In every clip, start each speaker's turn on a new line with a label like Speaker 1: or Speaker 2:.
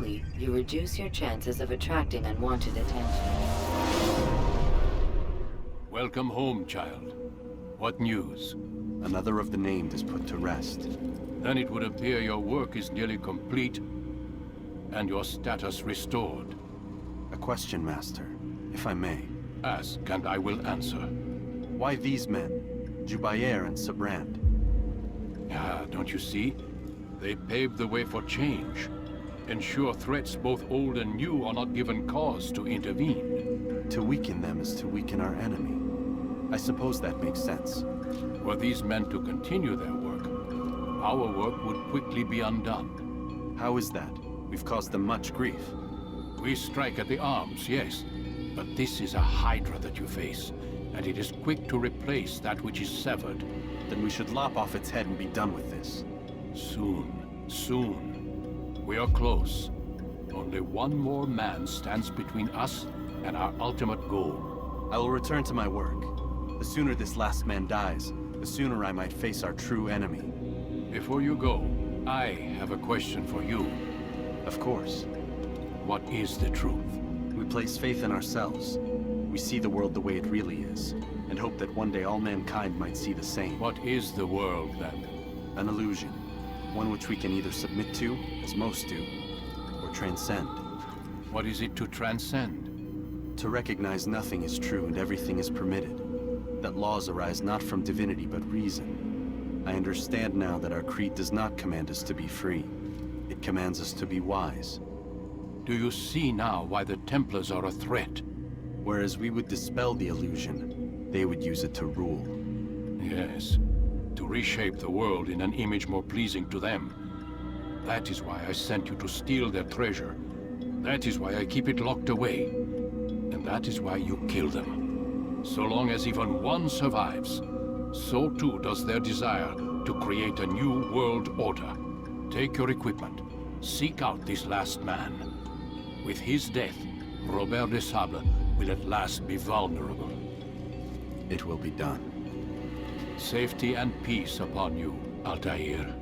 Speaker 1: slowly, you reduce your chances of attracting unwanted attention.
Speaker 2: Welcome home, child. What news?
Speaker 3: Another of the named is put to rest.
Speaker 2: Then it would appear your work is nearly complete, and your status restored.
Speaker 3: A question, Master, if I may.
Speaker 2: Ask, and I will answer.
Speaker 3: Why these men? Jubair and Sabrand?
Speaker 2: Ah, don't you see? They paved the way for change. Ensure threats both old and new are not given cause to intervene.
Speaker 3: To weaken them is to weaken our enemy. I suppose that makes sense.
Speaker 2: Were these men to continue their work, our work would quickly be undone.
Speaker 3: How is that? We've caused them much grief.
Speaker 2: We strike at the arms, yes. But this is a hydra that you face, and it is quick to replace that which is severed.
Speaker 3: Then we should lop off its head and be done with this.
Speaker 2: Soon, soon. We are close. Only one more man stands between us and our ultimate goal.
Speaker 3: I will return to my work. The sooner this last man dies, the sooner I might face our true enemy.
Speaker 2: Before you go, I have a question for you.
Speaker 3: Of course.
Speaker 2: What is the truth?
Speaker 3: We place faith in ourselves. We see the world the way it really is, and hope that one day all mankind might see the same.
Speaker 2: What is the world, then?
Speaker 3: An illusion. One which we can either submit to, as most do, or transcend.
Speaker 2: What is it to transcend?
Speaker 3: To recognize nothing is true and everything is permitted. That laws arise not from divinity but reason. I understand now that our creed does not command us to be free. It commands us to be wise.
Speaker 2: Do you see now why the Templars are a threat?
Speaker 3: Whereas we would dispel the illusion, they would use it to rule.
Speaker 2: Yes, to reshape the world in an image more pleasing to them. That is why I sent you to steal their treasure. That is why I keep it locked away. And that is why you kill them. So long as even one survives, so too does their desire to create a new world order. Take your equipment. Seek out this last man. With his death, Robert de Sable will at last be vulnerable.
Speaker 3: It will be done.
Speaker 2: Safety and peace upon you, Altair.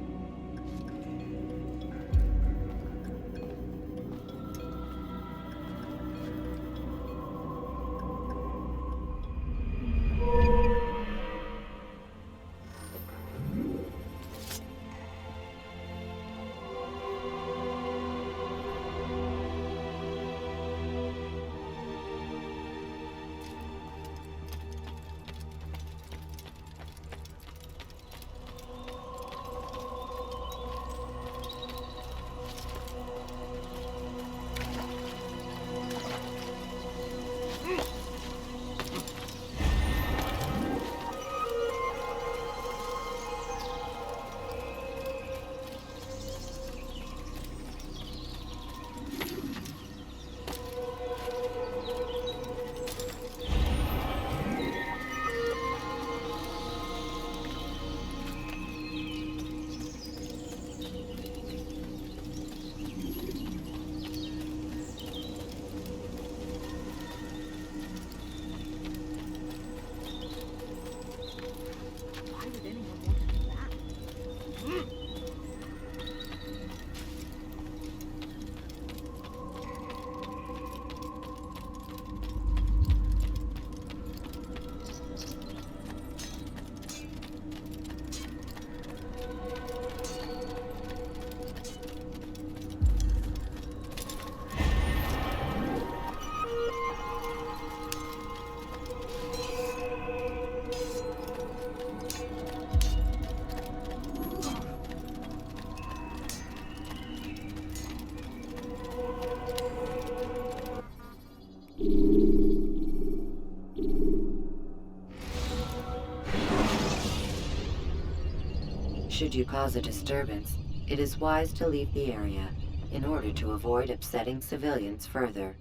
Speaker 1: Should you cause a disturbance, it is wise to leave the area in order to avoid upsetting civilians further.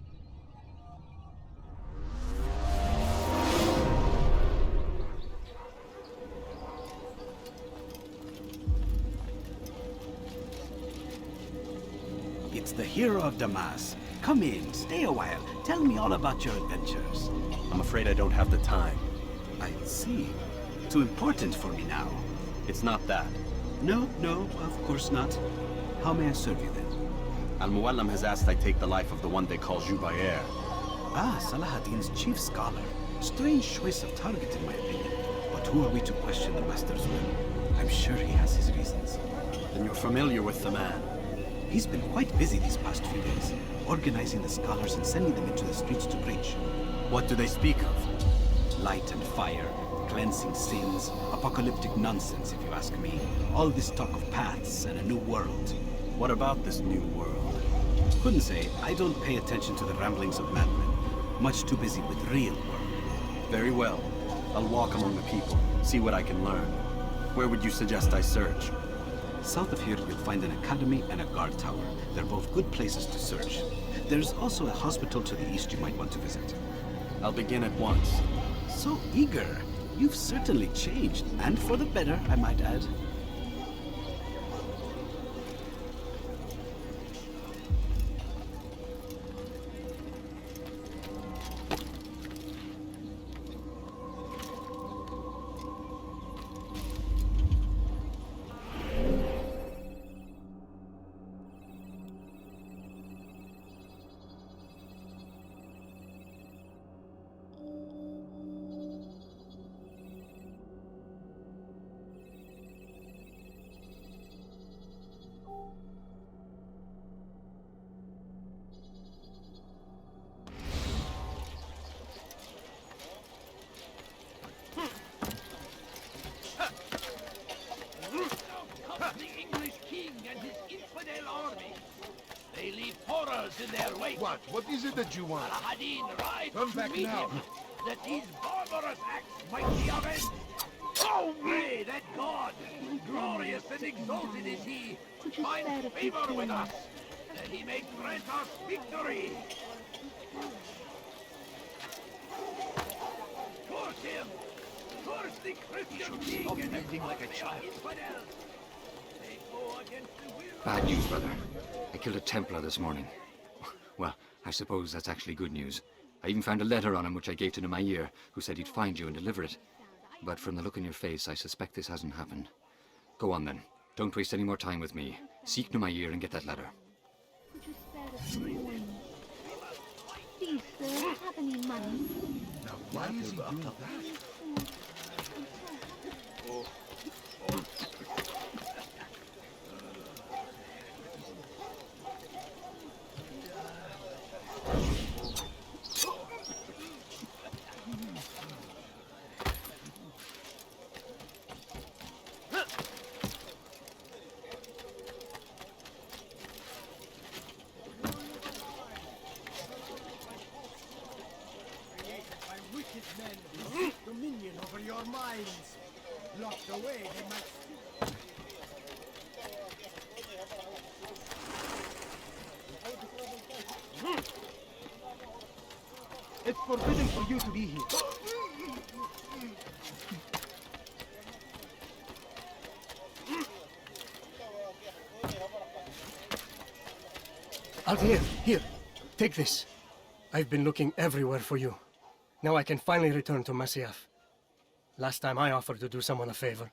Speaker 4: It's the hero of Damas. Come in, stay a while. Tell me all about your adventures.
Speaker 3: I'm afraid I don't have the time.
Speaker 4: I see. Too important for me now.
Speaker 3: It's not that.
Speaker 4: No, of course not. How may I serve you then?
Speaker 3: Al-Muallim has asked I take the life of the one they call Jubair.
Speaker 4: Ah, Salahuddin's chief scholar. Strange choice of target, in my opinion. But who are we to question the Master's will? I'm sure he has his reasons.
Speaker 3: Then you're familiar with the man.
Speaker 4: He's been quite busy these past few days, organizing the scholars and sending them into the streets to preach.
Speaker 3: What do they speak of?
Speaker 4: Light and fire, cleansing sins, apocalyptic nonsense, if you ask me. All this talk of paths and a new world.
Speaker 3: What about this new world?
Speaker 4: Couldn't say. I don't pay attention to the ramblings of madmen. Much too busy with real world.
Speaker 3: Very well. I'll walk among the people, see what I can learn. Where would you suggest I search?
Speaker 4: South of here, you'll find an academy and a guard tower. They're both good places to search. There's also a hospital to the east you might want to visit.
Speaker 3: I'll begin at once.
Speaker 4: So eager. You've certainly changed, and for the better, I might add.
Speaker 5: In their wake.
Speaker 6: What is it that you want?
Speaker 5: Al-Hadin rides
Speaker 6: Come
Speaker 5: to
Speaker 6: back
Speaker 5: meet
Speaker 6: now.
Speaker 5: him, that these barbarous acts might be avenged. Oh, pray that God, glorious and exalted is He, find favor with us, that He may grant us victory. Curse him! Curse the Christian king and his like a child. They go against the will.
Speaker 7: Bad news, brother. I killed a Templar this morning. Well, I suppose that's actually good news. I even found a letter on him which I gave to Jubair, who said he'd find you and deliver it. But from the look in your face, I suspect this hasn't happened. Go on then. Don't waste any more time with me. Seek Jubair and get that letter.
Speaker 8: Could you spare a few coins? Please, sir, have any money?
Speaker 6: Now, why is he doing that?
Speaker 9: Dominion over your minds. Locked away, they might. It's forbidden for you to be here.
Speaker 10: Altair, here. Take this. I've been looking everywhere for you. Now I can finally return to Masyaf. Last time I offered to do someone a favor.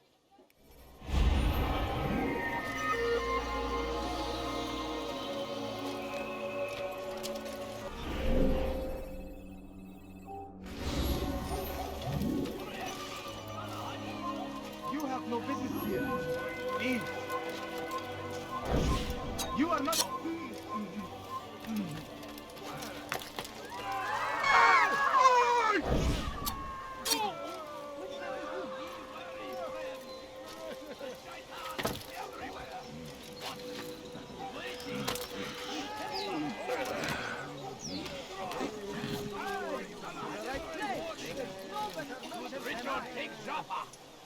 Speaker 9: You have no business here. Leave. You are not...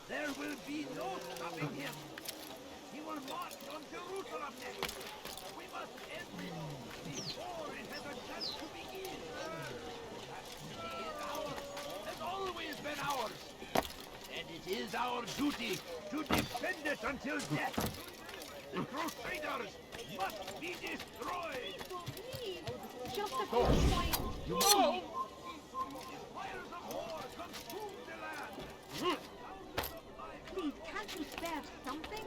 Speaker 5: There will be no stopping him. He will march on Jerusalem next. We must end this before it has a chance to begin. That city is ours, has always been ours. And it is our duty to defend it until death. The Crusaders must be destroyed.
Speaker 8: Please, just a few coins.
Speaker 5: No! The fires of war consume the land.
Speaker 8: Please, can't you spare something?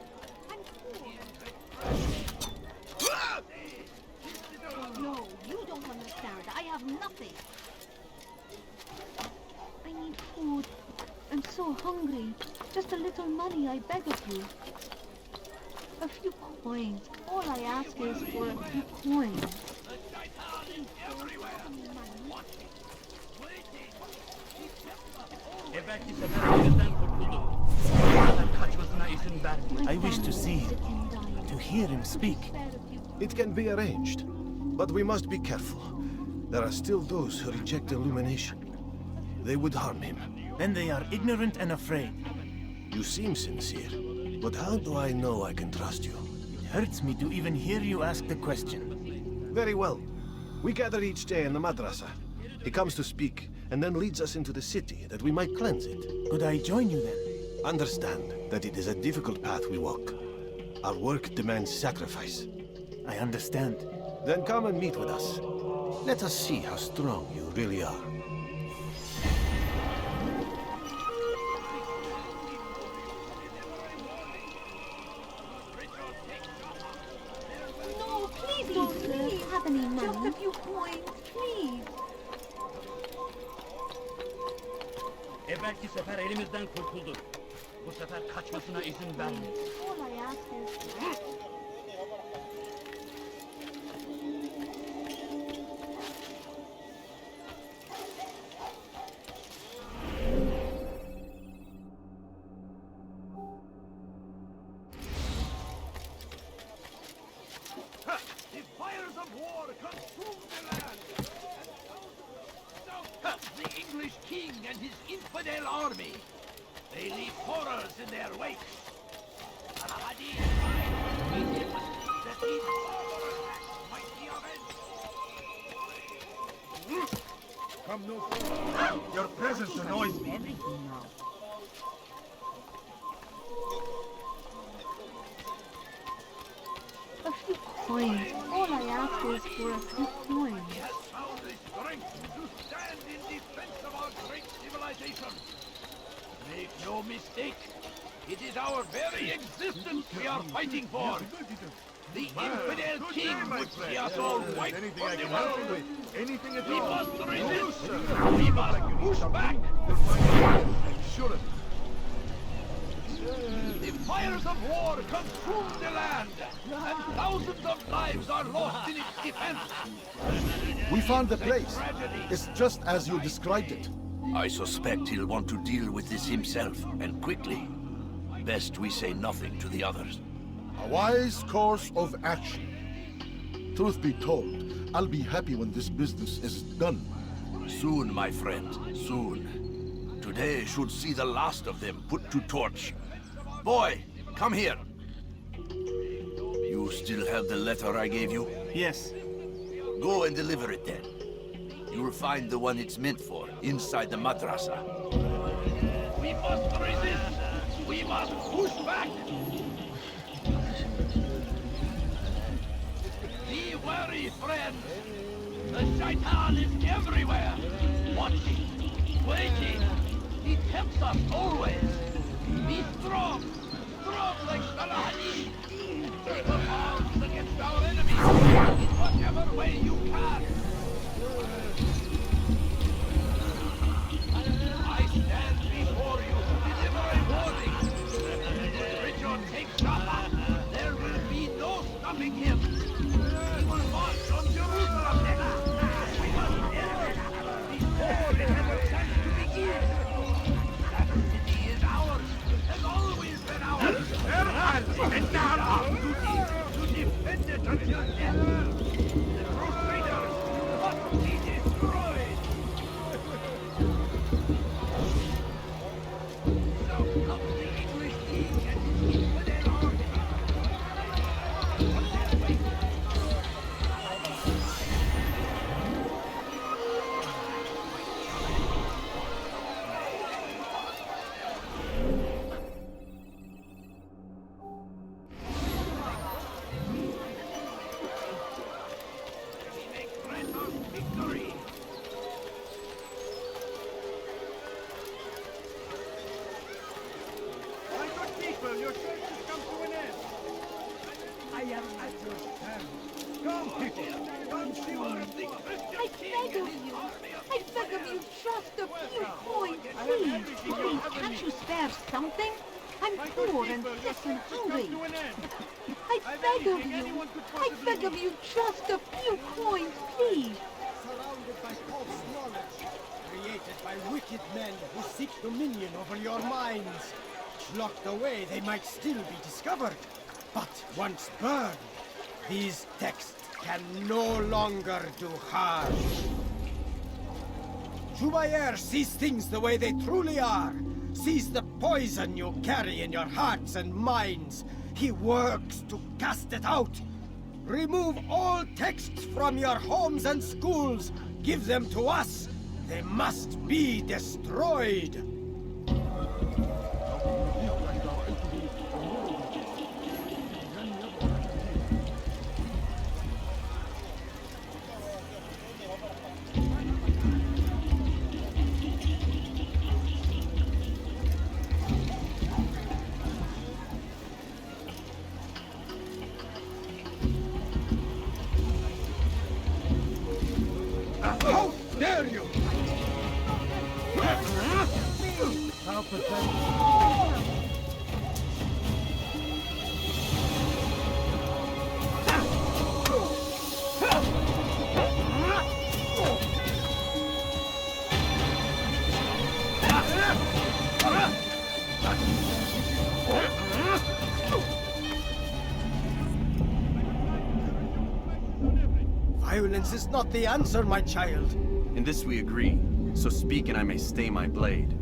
Speaker 8: I'm poor. hungry. Just a little money, I beg of you. A few coins. All I ask is for a few coins.
Speaker 5: Belki sefer elimizden kurtuldu. Buradan kaçmasına izin verme.
Speaker 9: I wish to see him, to hear him speak.
Speaker 6: It can be arranged, but we must be careful. There are still those who reject illumination. They would harm him.
Speaker 9: Then they are ignorant and afraid.
Speaker 6: You seem sincere, but how do I know I can trust you?
Speaker 9: It hurts me to even hear you ask the question.
Speaker 6: Very well. We gather each day in the madrasah. He comes to speak, and then leads us into the city, that we might cleanse it.
Speaker 9: Could I join you then?
Speaker 6: Understand that it is a difficult path we walk. Our work demands sacrifice.
Speaker 9: I understand.
Speaker 6: Then come and meet with us. Let us see how strong you really are.
Speaker 8: No, please don't, please. Have any money? Just a few coins, please.
Speaker 5: Belki sefer elimizden kurtuldu. Bu sefer kaçmasına izin verme.
Speaker 8: All I ask is...
Speaker 5: The fires of war consume the land. Now comes the English king and his infidel army. They leave horrors in their wake. Al-Hadi with him that these barbarous acts might be avenged.
Speaker 6: Come no further. Your presence annoys me.
Speaker 8: Everything now. A few coins. All I ask is for a few coins.
Speaker 5: He has found the strength to stand in defense of our great civilization. Make no mistake, it is our very existence we are fighting for. The infidel king would see us all wiped from the world.
Speaker 6: Anything at
Speaker 5: We
Speaker 6: all.
Speaker 5: must resist. We must push back.
Speaker 6: Shouldn't.
Speaker 5: The fires of war consume the land, and thousands of lives are lost in its defense.
Speaker 11: We found the place.
Speaker 5: Tragedy.
Speaker 11: It's just as you described it.
Speaker 12: I suspect he'll want to deal with this himself, and quickly. Best we say nothing to the others.
Speaker 11: A wise course of action. Truth be told, I'll be happy when this business is done.
Speaker 12: Soon, my friend, soon. Today should see the last of them put to torch. Boy, come here. You still have the letter I gave you?
Speaker 9: Yes.
Speaker 12: Go and deliver it then. You'll find the one it's meant for inside the madrasah.
Speaker 5: We must resist. We must push back. Be wary, friend. The shaitan is everywhere. Watching, waiting. He tempts us always. Be strong. Strong like Al-Hadi. Take up arms against our enemies in whatever way you can. I stand before you to deliver a warning. If Richard takes Jaffa, there will be no stopping him. He will march on Jerusalem next. We must end it before it has a chance to begin. That city is ours, has always been ours. It's our duty to defend it until death. The Crusaders must be destroyed. So comes the English king and his infidel army. On their way. I am at your service. Come, people. Come see what I think.
Speaker 8: I beg of you. I beg of you just a few coins, please. Please, can't you spare something? I'm poor and sick and hungry. I beg of you. I beg of you just a few coins, please.
Speaker 9: Surrounded by false knowledge, created by wicked men who seek dominion over your minds. Locked away, they might still be discovered. But once burned, these texts can no longer do harm. Jubair sees things the way they truly are. Sees the poison you carry in your hearts and minds. He works to cast it out. Remove all texts from your homes and schools. Give them to us. They must be destroyed. How dare you!
Speaker 11: How pathetic.
Speaker 9: Violence is not the answer, my child.
Speaker 3: In this we agree, so speak and I may stay my blade.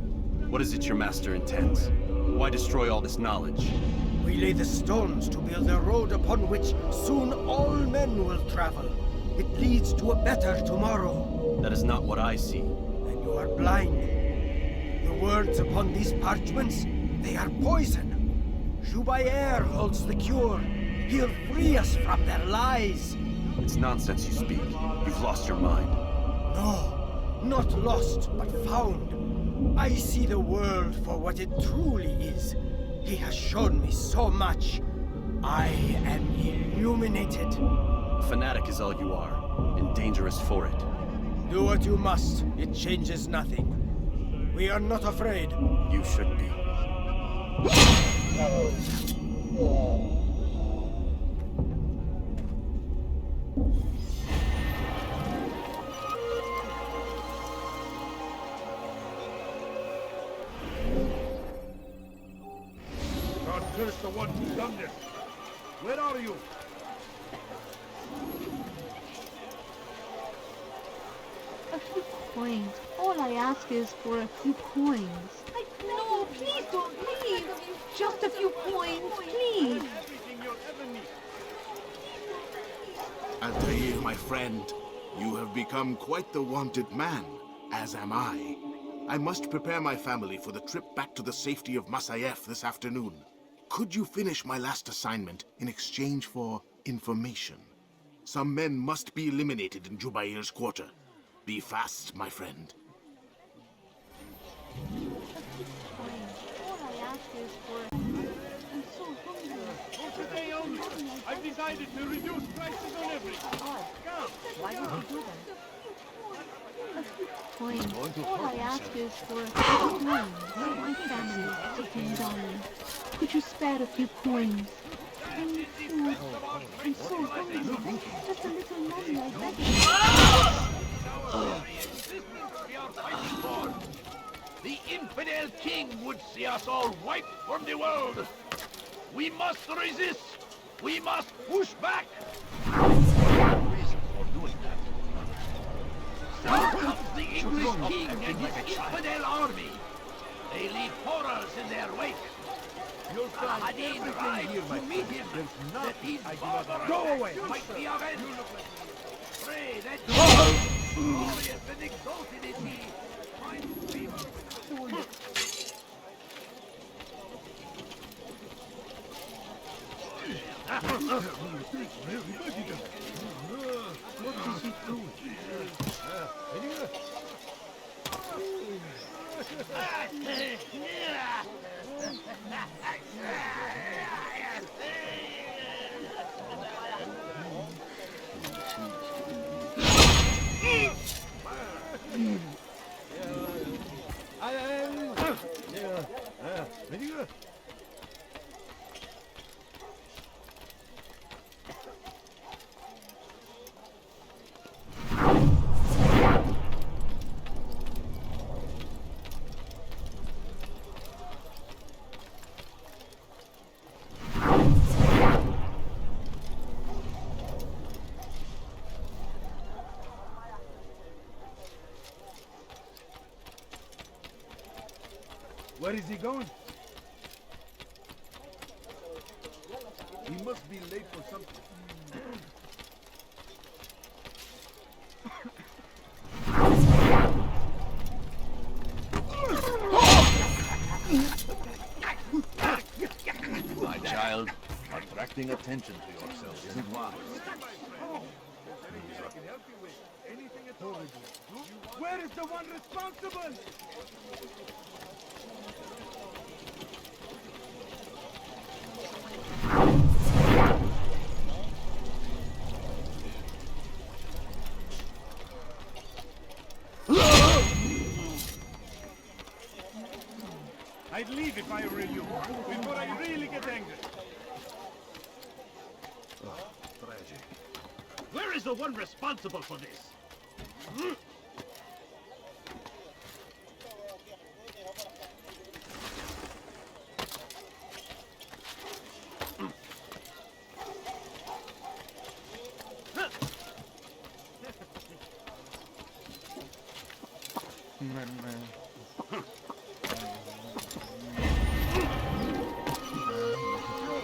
Speaker 3: What is it your master intends? Why destroy all this knowledge?
Speaker 9: We lay the stones to build a road upon which soon all men will travel. It leads to a better tomorrow.
Speaker 3: That is not what I see.
Speaker 9: Then you are blind. The words upon these parchments, they are poison. Jubair holds the cure. He'll free us from their lies.
Speaker 3: It's nonsense you speak. You've lost your mind.
Speaker 9: No, not lost, but found. I see the world for what it truly is. He has shown me so much. I am illuminated.
Speaker 3: A fanatic is all you are, and dangerous for it.
Speaker 9: Do what you must. It changes nothing. We are not afraid.
Speaker 3: You should be.
Speaker 5: God curse the one who's done this. Where are you?
Speaker 8: A few coins. All I ask is for a few coins. No, please don't leave. Just a few coins, please.
Speaker 5: Everything you'll ever need.
Speaker 13: Altair, my friend, you have become quite the wanted man, as am I. I must prepare my family for the trip back to the safety of Masayef this afternoon. Could you finish my last assignment in exchange for information? Some men must be eliminated in Jubair's quarter. Be fast, my friend.
Speaker 8: All I ask is for I'm so hungry.
Speaker 5: For today only, I've decided to reduce prices on everything. Come.
Speaker 8: Why would you do that? A few coins. All I ask is for a few coins. My family is depends on me. Could you spare a few coins? I need food. I'm so hungry. Just a little money, I beg you.
Speaker 12: We are fighting for. The infidel king would see us all wiped from the world. We must resist. We must push back. Reason for doing that. Now comes the English king and his infidel army. They leave horrors in their wake.
Speaker 5: You'll find
Speaker 12: Hadid
Speaker 5: everything
Speaker 12: rides
Speaker 5: here, my
Speaker 12: to meet
Speaker 5: friend.
Speaker 12: him.
Speaker 5: There's
Speaker 12: That
Speaker 5: nothing
Speaker 12: his
Speaker 5: I do not
Speaker 12: barbarous
Speaker 5: Go away.
Speaker 12: acts might be avenged. Pray that glorious and exalted is he. Finds favor.
Speaker 11: What is he doing?
Speaker 5: is he going?
Speaker 11: He must be late for something.
Speaker 12: My child, attracting attention to yourself isn't wise.
Speaker 5: Where is the one responsible? I'd leave if I were you, before I really get angry.
Speaker 11: Tragic.
Speaker 12: Where is the one responsible for this?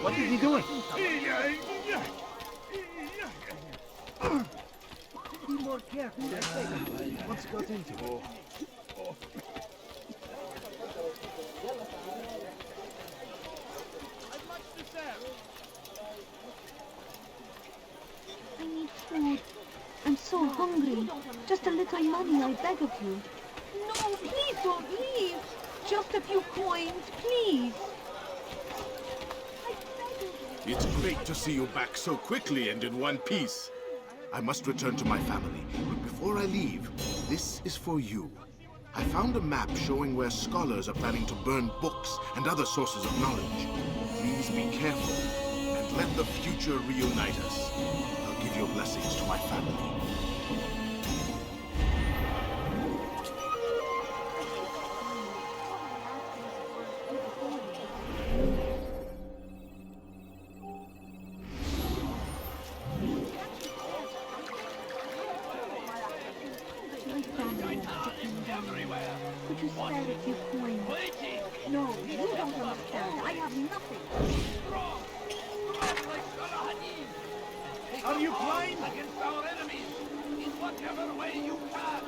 Speaker 5: What is he doing? Be more careful.
Speaker 11: What's got into it?
Speaker 8: I need food. I'm so hungry. Just a little money, I beg of you. No, please don't leave. Just a few coins, please.
Speaker 13: It's great to see you back so quickly and in one piece. I must return to my family, but before I leave, this is for you. I found a map showing where scholars are planning to burn books and other sources of knowledge. Please be careful, and let the future reunite us. I'll give your blessings to my family.
Speaker 8: My family is sitting down. Could you spare a few coins? No, you don't understand. I have nothing.
Speaker 5: Are you blind?
Speaker 12: Against our enemies, in whatever way you can.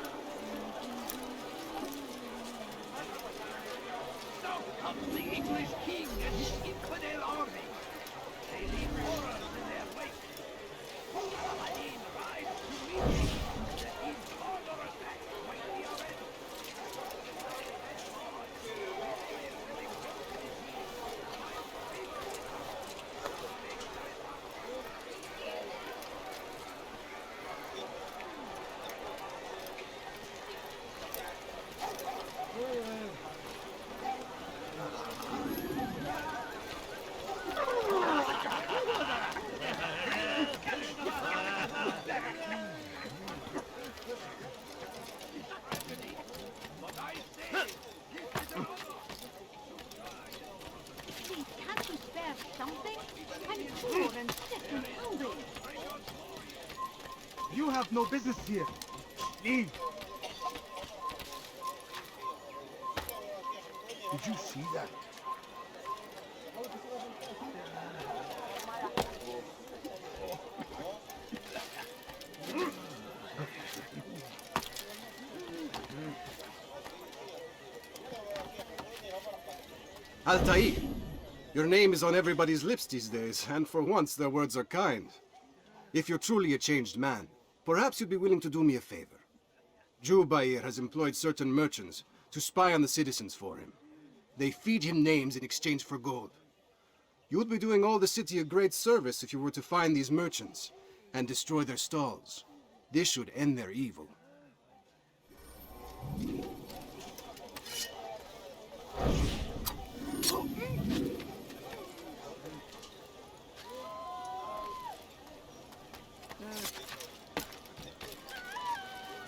Speaker 12: Now comes the English king and his infidel army. They leave horrors in their wake. Saladin rides to meet him. His father attacks mighty already.
Speaker 8: Please, can't you spare something? I'm poor and sick and hungry.
Speaker 5: You have no business here. Leave.
Speaker 11: Did you see that?
Speaker 10: Altair, your name is on everybody's lips these days, and for once their words are kind. If you're truly a changed man, perhaps you'd be willing to do me a favor. Jubair has employed certain merchants to spy on the citizens for him. They feed him names in exchange for gold. You'd be doing all the city a great service if you were to find these merchants and destroy their stalls. This should end their evil.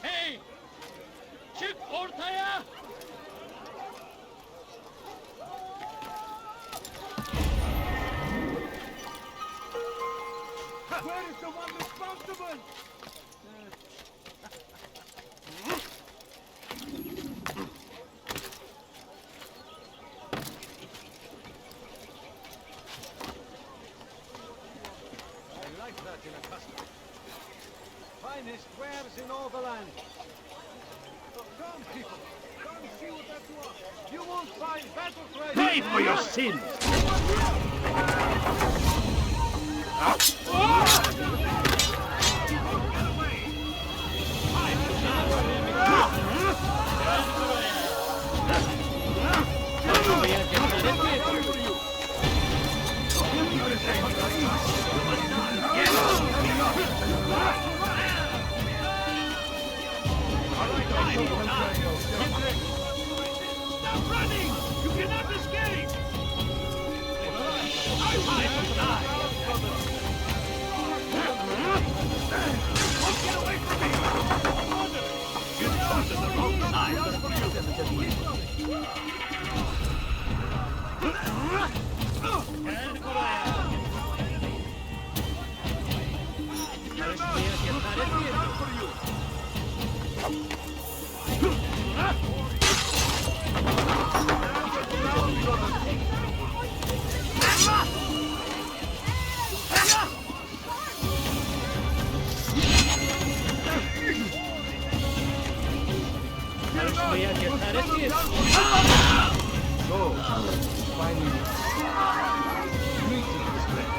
Speaker 12: Hey! Çık ortaya!
Speaker 5: Where is the one responsible?
Speaker 9: that in a custom. Finest wares in all the land. Come, people. Come see what that was. You won't find battle cries.
Speaker 12: Pay for your sins! Stop running! You cannot escape! I might die! Get away from me! You chose the wrong side!
Speaker 6: So, finally, greetings, friend.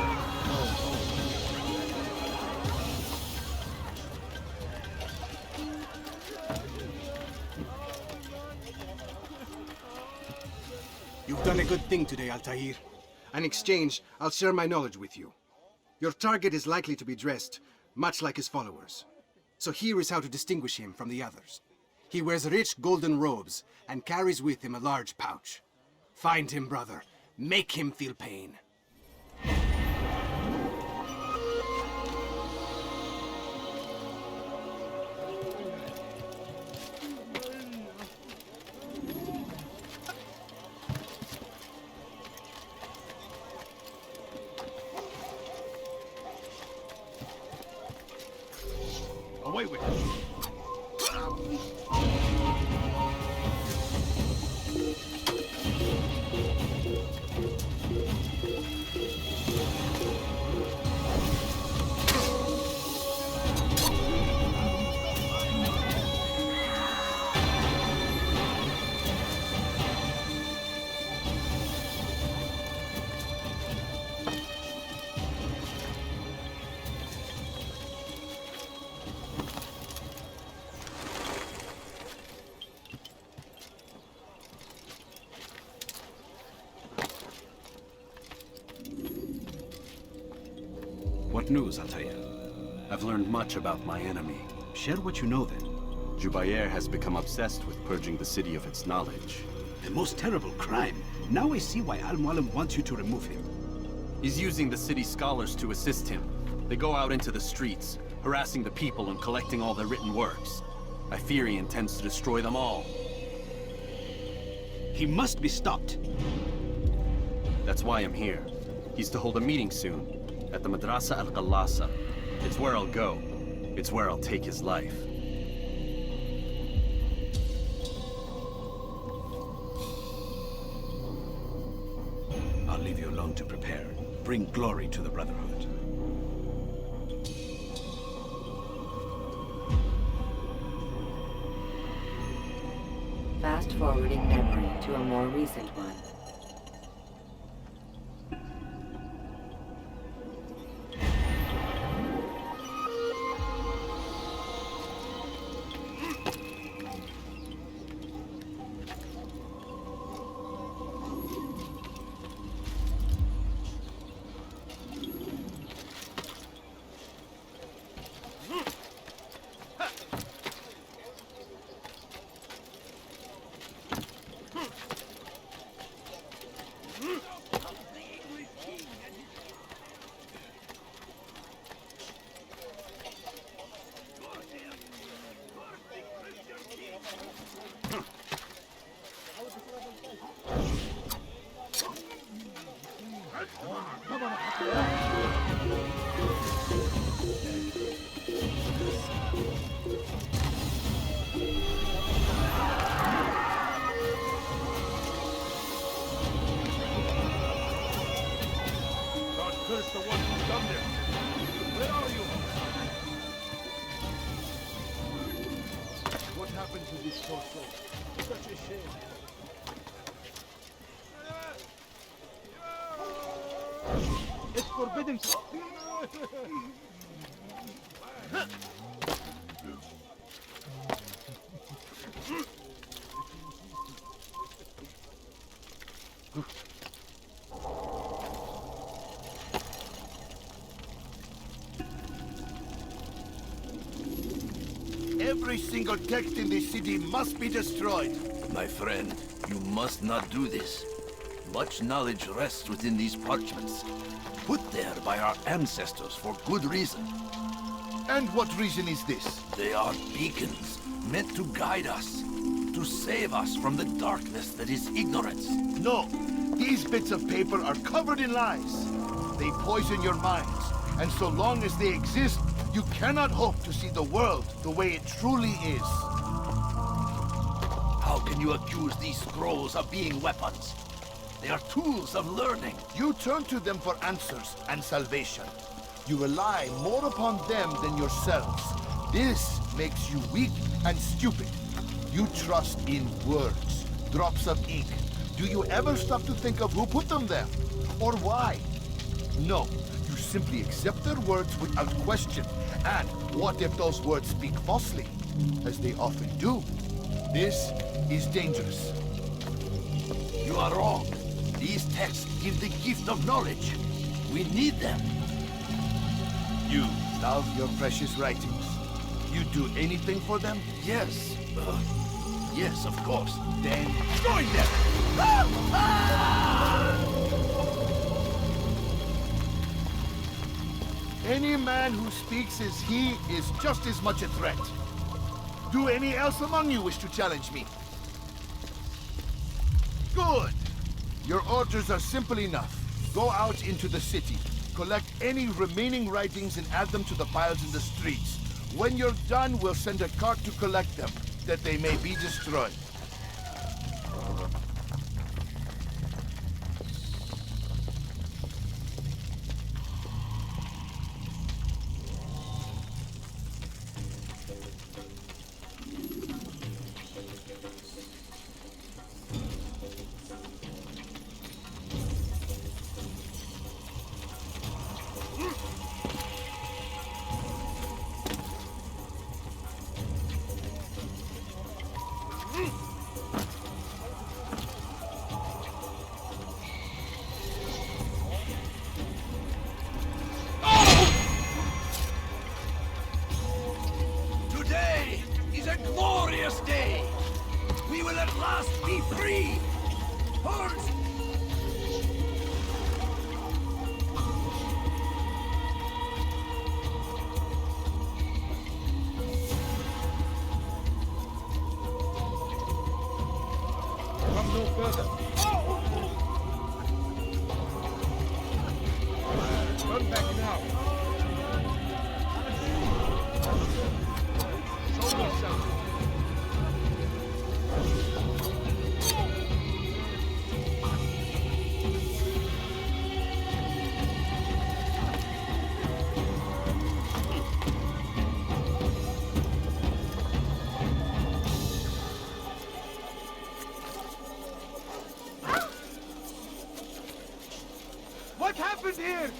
Speaker 10: You've done a good thing today, Altair. In exchange, I'll share my knowledge with you. Your target is likely to be dressed, much like his followers. So here is how to distinguish him from the others. He wears rich golden robes and carries with him a large pouch. Find him, brother. Make him feel pain.
Speaker 12: Away with it!
Speaker 4: What news, Altair?
Speaker 3: I've learned much about my enemy.
Speaker 4: Share what you know, then.
Speaker 3: Jubair has become obsessed with purging the city of its knowledge.
Speaker 4: The most terrible crime. Now I see why Al-Mualim wants you to remove him.
Speaker 3: He's using the city scholars to assist him. They go out into the streets, harassing the people and collecting all their written works. I fear he intends to destroy them all.
Speaker 4: He must be stopped.
Speaker 3: That's why I'm here. He's to hold a meeting soon, at the madrasah al-Qallasa. It's where I'll go. It's where I'll take his life.
Speaker 4: I'll leave you alone to prepare. Bring glory to the Brotherhood.
Speaker 1: Fast-forwarding memory to a more recent one.
Speaker 12: God curse the one who's done this.
Speaker 11: Where are you? What happened to this sorcerer? Such a shame. It's forbidden.
Speaker 12: Every single text in this city must be destroyed.
Speaker 14: My friend, you must not do this. Much knowledge rests within these parchments, put there by our ancestors for good reason.
Speaker 12: And what reason is this?
Speaker 14: They are beacons, meant to guide us, to save us from the darkness that is ignorance.
Speaker 12: No, these bits of paper are covered in lies. They poison your minds, and so long as they exist, you cannot hope to see the world the way it truly is.
Speaker 14: How can you accuse these scrolls of being weapons? They are tools of learning.
Speaker 12: You turn to them for answers and salvation. You rely more upon them than yourselves. This makes you weak and stupid. You trust in words, drops of ink. Do you ever stop to think of who put them there? Or why? No, you simply accept their words without question. And what if those words speak falsely? As they often do. This is dangerous.
Speaker 14: You are wrong. These texts give the gift of knowledge. We need them.
Speaker 12: You love your precious writings. You do anything for them?
Speaker 14: Yes. Yes, of course.
Speaker 12: Then join them! Any man who speaks as he is just as much a threat. Do any else among you wish to challenge me? Good! Your orders are simple enough. Go out into the city, collect any remaining writings and add them to the piles in the streets. When you're done, we'll send a cart to collect them, that they may be destroyed.
Speaker 14: Today is a glorious day. We will at last be free. Horns!
Speaker 6: Come no further. Run back now. Show yourself.
Speaker 9: What happened here?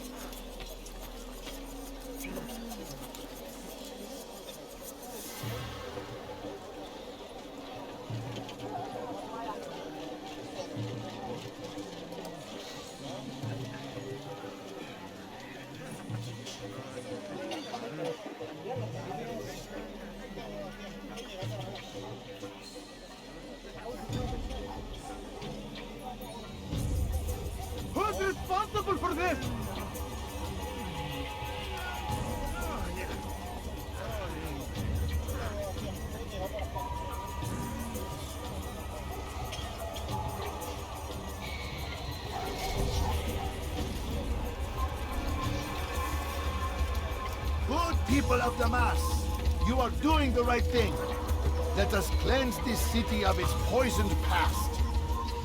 Speaker 9: Who's responsible for this?
Speaker 12: Good people of Damas, you are doing the right thing. Let us cleanse this city of its poisoned past.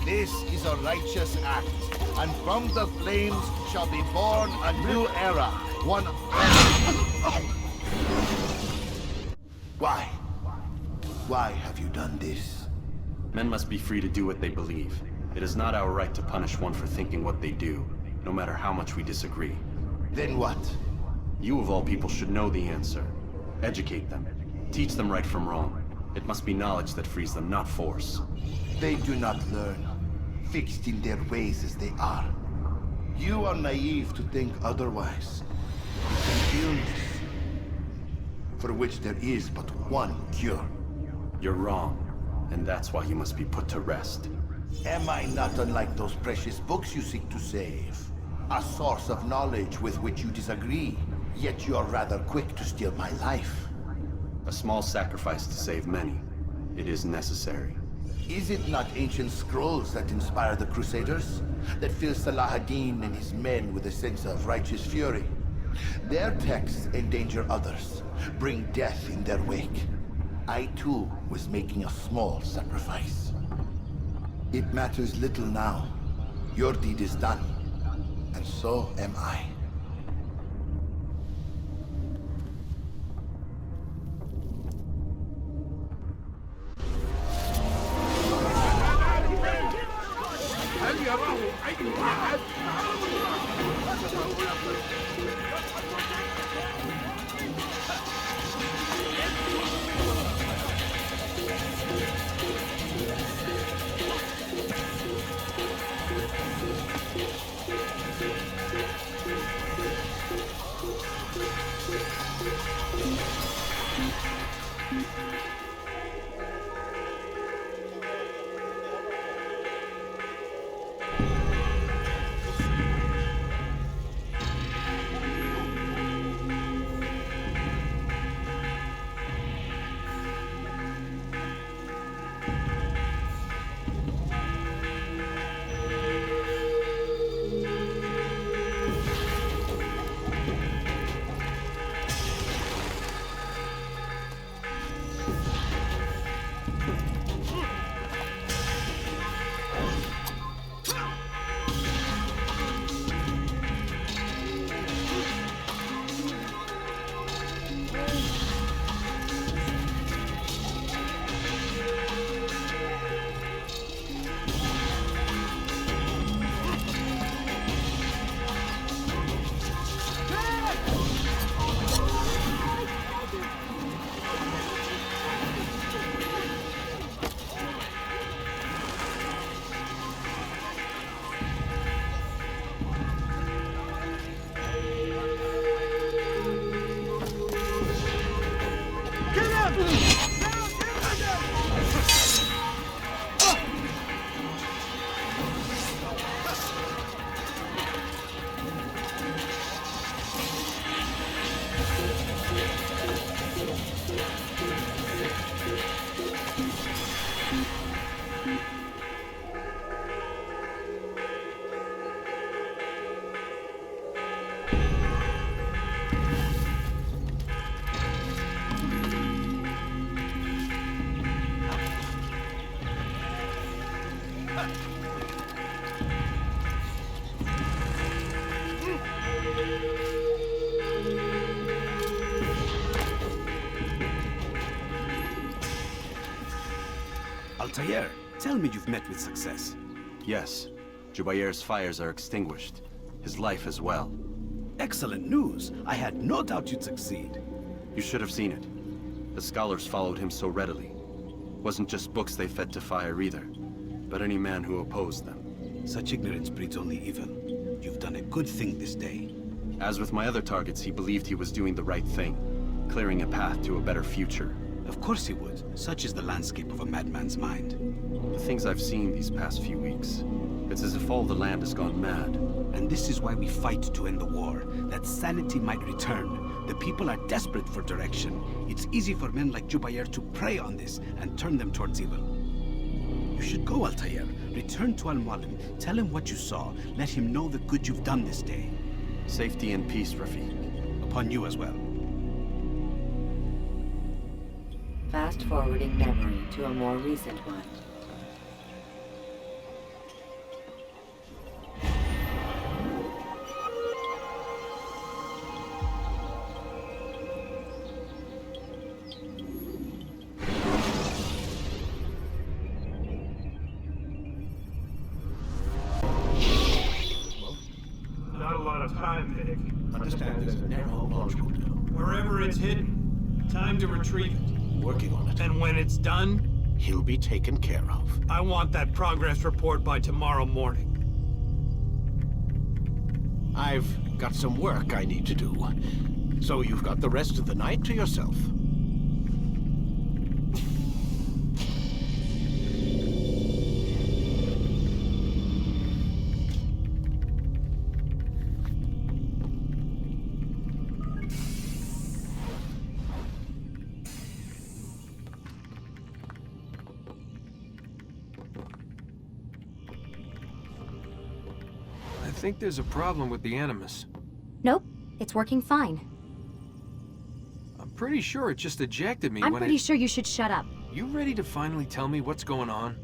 Speaker 12: This is a righteous act, and from the flames shall be born a new era, one...
Speaker 14: Why? Why have you done this?
Speaker 3: Men must be free to do what they believe. It is not our right to punish one for thinking what they do, no matter how much we disagree.
Speaker 14: Then what?
Speaker 3: You of all people should know the answer. Educate them. Teach them right from wrong. It must be knowledge that frees them, not force.
Speaker 14: They do not learn, fixed in their ways as they are. You are naive to think otherwise. An illness, for which there is but one cure.
Speaker 3: You're wrong, and that's why you must be put to rest.
Speaker 14: Am I not unlike those precious books you seek to save? A source of knowledge with which you disagree, yet you are rather quick to steal my life.
Speaker 3: A small sacrifice to save many. It is necessary.
Speaker 14: Is it not ancient scrolls that inspire the Crusaders? That fill Salah ad-Din and his men with a sense of righteous fury? Their texts endanger others, bring death in their wake. I too was making a small sacrifice. It matters little now. Your deed is done, and so am I.
Speaker 4: Altair, tell me you've met with success.
Speaker 3: Yes. Jubair's fires are extinguished. His life as well.
Speaker 4: Excellent news. I had no doubt you'd succeed.
Speaker 3: You should have seen it. The scholars followed him so readily. Wasn't just books they fed to fire either, but any man who opposed them.
Speaker 4: Such ignorance breeds only evil. You've done a good thing this day.
Speaker 3: As with my other targets, he believed he was doing the right thing, clearing a path to a better future.
Speaker 4: Of course he would. Such is the landscape of a madman's mind.
Speaker 3: The things I've seen these past few weeks, it's as if all the land has gone mad.
Speaker 4: And this is why we fight to end the war, that sanity might return. The people are desperate for direction. It's easy for men like Jubair to prey on this and turn them towards evil. You should go, Altair. Return to Al-Mualim. Tell him what you saw. Let him know the good you've done this day.
Speaker 3: Safety and peace, Rafiq.
Speaker 4: Upon you as well.
Speaker 1: Fast-forwarding memory to a more recent one.
Speaker 15: there's a narrow launch window. Wherever it's hidden, time to retrieve it.
Speaker 13: Working on it.
Speaker 15: And when it's done,
Speaker 13: He'll be taken care of.
Speaker 15: I want that progress report by tomorrow morning.
Speaker 9: I've got some work I need to do. So you've got the rest of the night to yourself.
Speaker 16: I think there's a problem with the Animus.
Speaker 17: Nope, it's working fine.
Speaker 16: I'm pretty sure it just ejected me
Speaker 17: I'm
Speaker 16: when
Speaker 17: pretty sure you should shut up.
Speaker 16: You ready to finally tell me what's going on?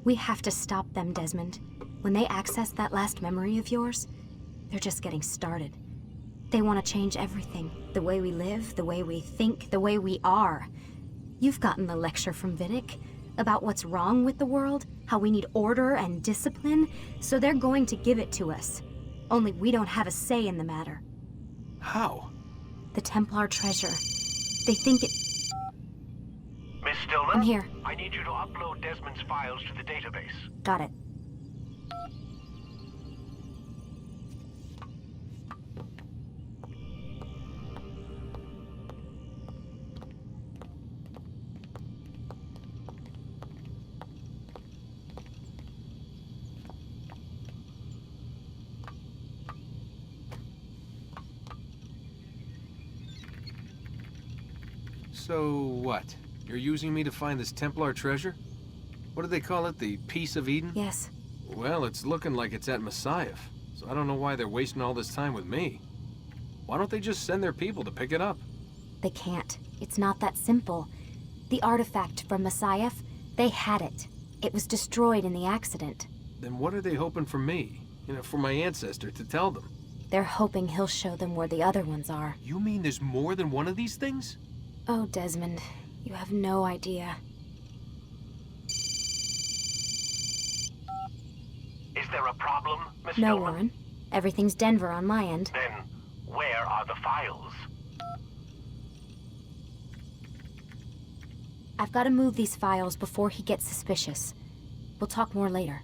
Speaker 17: We have to stop them, Desmond. When they access that last memory of yours, they're just getting started. They want to change everything. The way we live, the way we think, the way we are. You've gotten the lecture from Vidic about what's wrong with the world, how we need order and discipline, so they're going to give it to us. Only we don't have a say in the matter.
Speaker 16: How?
Speaker 17: The Templar treasure. They think it...
Speaker 18: Miss Stillman?
Speaker 17: I'm here.
Speaker 18: I need you to upload Desmond's files to the database.
Speaker 17: Got it.
Speaker 16: So what? You're using me to find this Templar treasure? What do they call it? The Piece of Eden?
Speaker 17: Yes.
Speaker 16: Well, it's looking like it's at Masyaf, so I don't know why they're wasting all this time with me. Why don't they just send their people to pick it up?
Speaker 17: They can't. It's not that simple. The artifact from Masyaf, they had it. It was destroyed in the accident.
Speaker 16: Then what are they hoping for me? You know, for my ancestor to tell them?
Speaker 17: They're hoping he'll show them where the other ones are.
Speaker 16: You mean there's more than one of these things?
Speaker 17: Oh, Desmond, you have no idea.
Speaker 18: Is there a problem, Miss
Speaker 17: No,
Speaker 18: Stillman?
Speaker 17: Warren. Everything's Denver on my end.
Speaker 18: Then, where are the files?
Speaker 17: I've got to move these files before he gets suspicious. We'll talk more later.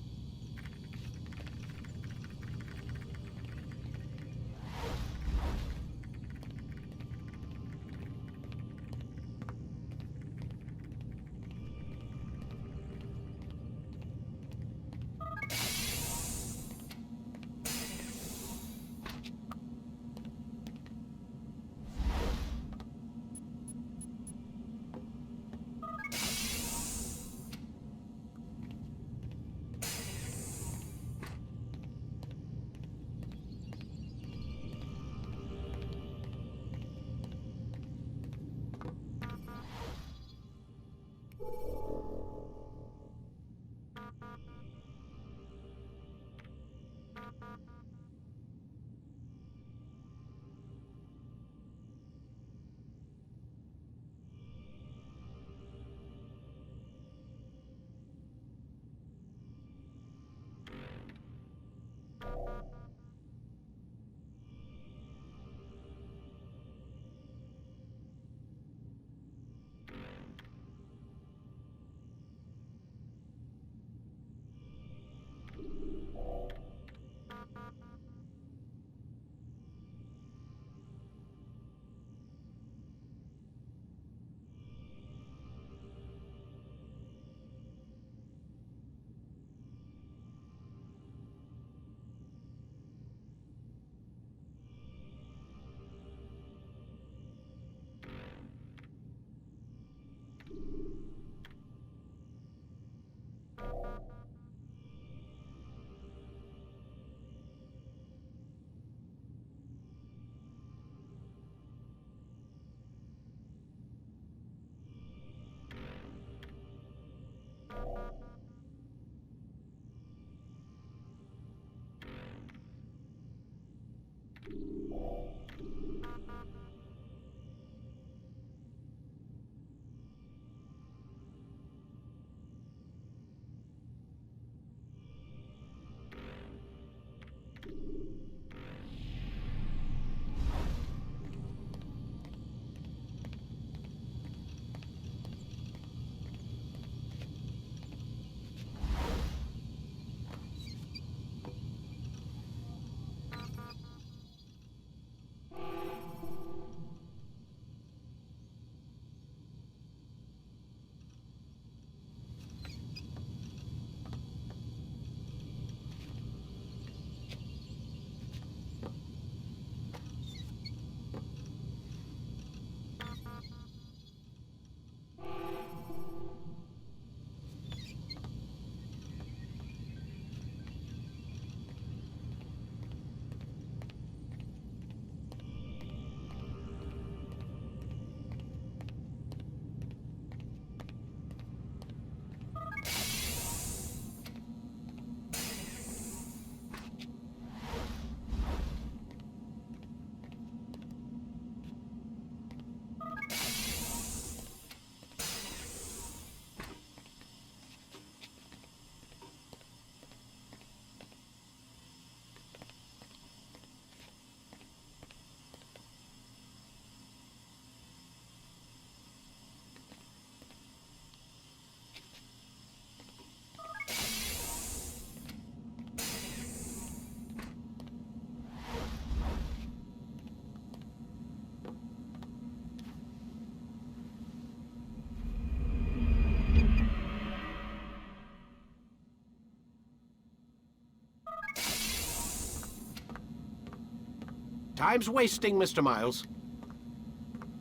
Speaker 19: Time's wasting, Mr. Miles.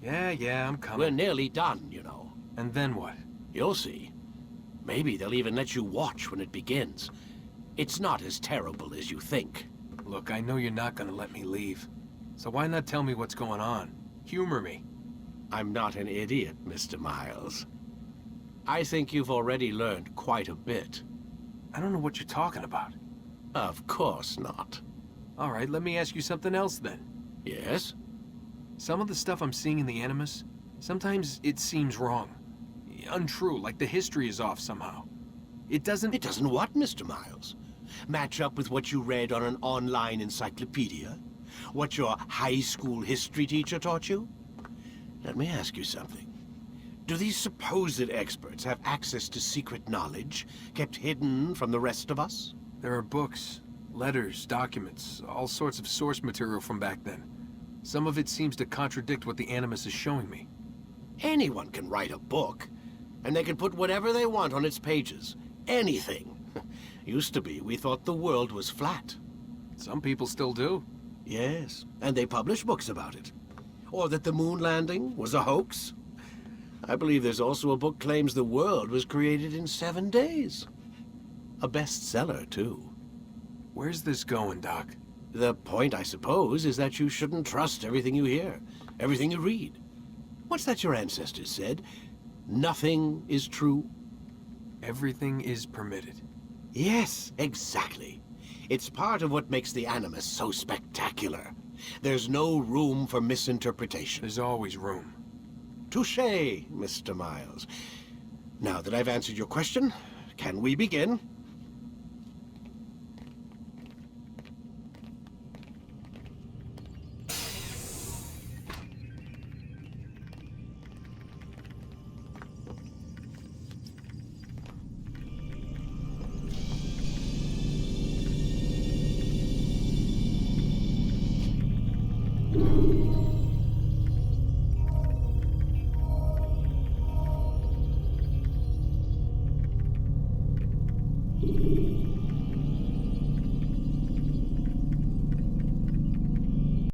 Speaker 16: Yeah, I'm coming.
Speaker 19: We're nearly done, you know.
Speaker 16: And then what?
Speaker 19: You'll see. Maybe they'll even let you watch when it begins. It's not as terrible as you think.
Speaker 16: Look, I know you're not gonna let me leave. So why not tell me what's going on? Humor me.
Speaker 19: I'm not an idiot, Mr. Miles. I think you've already learned quite a bit.
Speaker 16: I don't know what you're talking about.
Speaker 19: Of course not.
Speaker 16: All right, let me ask you something else then.
Speaker 19: Yes?
Speaker 16: Some of the stuff I'm seeing in the Animus, sometimes it seems wrong. Untrue, like the history is off somehow. It doesn't...
Speaker 19: It doesn't what, Mr. Miles? Match up with what you read on an online encyclopedia? What your high school history teacher taught you? Let me ask you something. Do these supposed experts have access to secret knowledge kept hidden from the rest of us?
Speaker 16: There are books, letters, documents, all sorts of source material from back then. Some of it seems to contradict what the Animus is showing me.
Speaker 19: Anyone can write a book, and they can put whatever they want on its pages. Anything. Used to be, we thought the world was flat.
Speaker 16: Some people still do.
Speaker 19: Yes, and they publish books about it. Or that the moon landing was a hoax. I believe there's also a book claims the world was created in 7 days. A bestseller, too.
Speaker 16: Where's this going, Doc?
Speaker 19: The point, I suppose, is that you shouldn't trust everything you hear, everything you read. What's that your ancestors said? Nothing is true?
Speaker 16: Everything is permitted.
Speaker 19: Yes, exactly. It's part of what makes the Animus so spectacular. There's no room for misinterpretation.
Speaker 16: There's always room.
Speaker 19: Touché, Mr. Miles. Now that I've answered your question, can we begin?